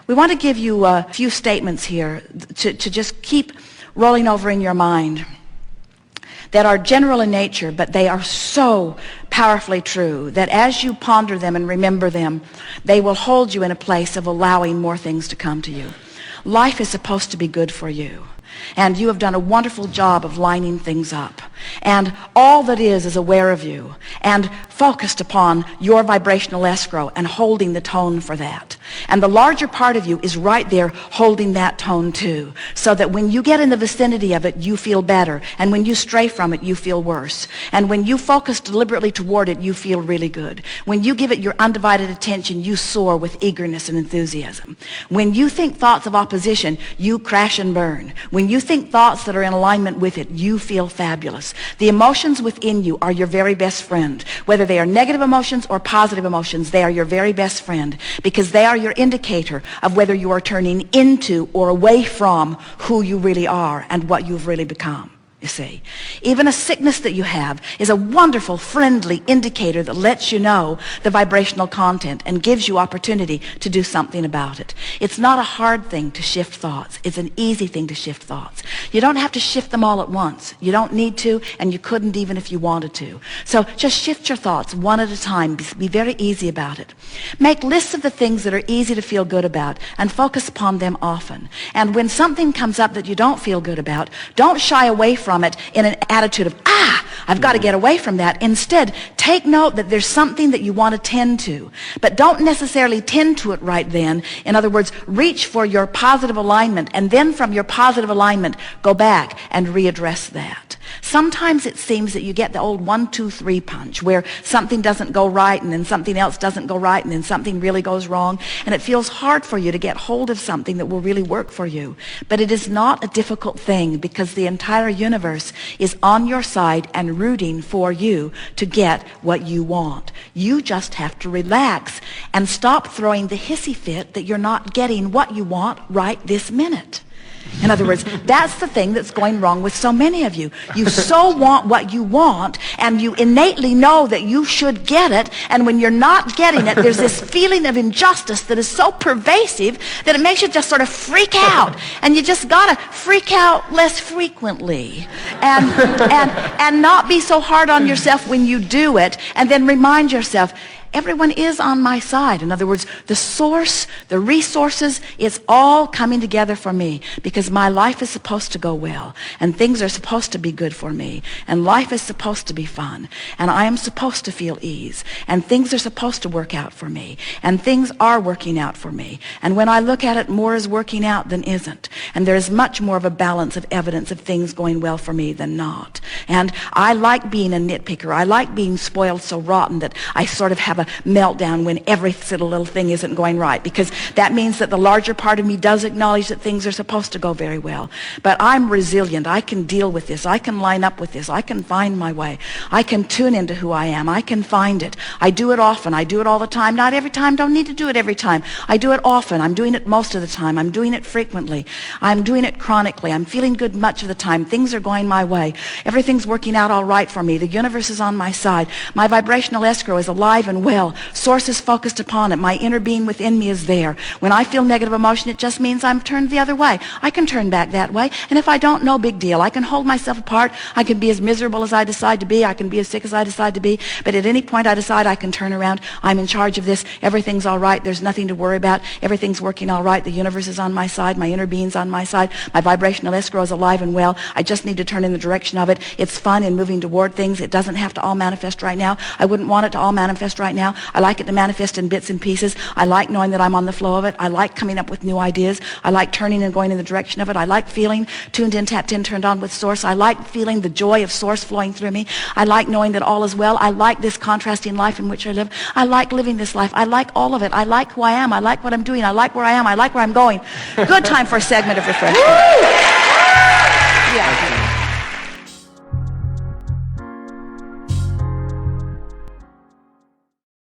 We want to give you a few statements here to just keep rolling over in your mind that are general in nature, but they are so powerfully true that as you ponder them and remember them, they will hold you in a place of allowing more things to come to you. Life is supposed to be good for you. And you have done a wonderful job of lining things up. And all that is aware of you and focused upon your vibrational escrow and holding the tone for that. And the larger part of you is right there holding that tone too, so that when you get in the vicinity of it, you feel better. And when you stray from it, you feel worse. And when you focus deliberately toward it, you feel really good. When you give it your undivided attention, you soar with eagerness and enthusiasm. When you think thoughts of opposition, you crash and burn. When you think thoughts that are in alignment with it, you feel fabulous. The emotions within you are your very best friend. Whether they are negative emotions or positive emotions, they are your very best friend, because they are your indicator of whether you are turning into or away from who you really are and what you've really become. You see, even a sickness that you have is a wonderful, friendly indicator that lets you know the vibrational content and gives you opportunity to do something about it. It's not a hard thing to shift thoughts. It's an easy thing to shift thoughts. You don't have to shift them all at once. You don't need to, and you couldn't even if you wanted to. So just shift your thoughts one at a time. Be very easy about it. Make lists of the things that are easy to feel good about and focus upon them often. And when something comes up that you don't feel good about, don't shy away from it in an attitude of, I've got to get away from that. Instead, take note that there's something that you want to tend to, but don't necessarily tend to it right then. In other words, reach for your positive alignment, and then from your positive alignment, go back and readdress that. Sometimes it seems that you get the old 1, 2, 3 punch, where something doesn't go right, and then something else doesn't go right, and then something really goes wrong, and it feels hard for you to get hold of something that will really work for you. But it is not a difficult thing, because the entire universe is on your side and rooting for you to get what you want. You just have to relax and stop throwing the hissy fit that you're not getting what you want right this minute. In other words, that's the thing that's going wrong with so many of you. You so want what you want, and you innately know that you should get it, and when you're not getting it, there's this feeling of injustice that is so pervasive that it makes you just sort of freak out. And you just gotta freak out less frequently and not be so hard on yourself when you do it, and then remind yourself, everyone is on my side. In other words, the source, the resources, it's all coming together for me, because my life is supposed to go well, and things are supposed to be good for me, and life is supposed to be fun, and I am supposed to feel ease, and things are supposed to work out for me, and things are working out for me. And when I look at it, more is working out than isn't, and there is much more of a balance of evidence of things going well for me than not. And I like being a nitpicker. I like being spoiled so rotten that I sort of have a meltdown when every little thing isn't going right, because that means that the larger part of me does acknowledge that things are supposed to go very well. But I'm resilient. I can deal with this. I can line up with this. I can find my way. I can tune into who I am. I can find it. I do it often. I do it all the time. Not every time. Don't need to do it every time. I do it often. I'm doing it most of the time. I'm doing it frequently. I'm doing it chronically. I'm feeling good much of the time. Things are going my way. Everything's working out all right for me. The universe is on my side. My vibrational escrow is alive and well. Source is focused upon it. My inner being within me is there. When I feel negative emotion, it just means I'm turned the other way. I can turn back that way. And if I don't, no big deal. I can hold myself apart. I can be as miserable as I decide to be. I can be as sick as I decide to be. But at any point I decide I can turn around. I'm in charge of this. Everything's all right. There's nothing to worry about. Everything's working all right. The universe is on my side. My inner being's on my side. My vibrational escrow is alive and well. I just need to turn in the direction of it. It's fun in moving toward things. It doesn't have to all manifest right now. I wouldn't want it to all manifest right now. I like it to manifest in bits and pieces. I like knowing that I'm on the flow of it. I like coming up with new ideas. I like turning and going in the direction of it. I like feeling tuned in, tapped in, turned on with Source. I like feeling the joy of Source flowing through me. I like knowing that all is well. I like this contrasting life in which I live. I like living this life. I like all of it. I like who I am. I like what I'm doing. I like where I am. I like where I'm going. Good time for a segment of refreshment. Yeah.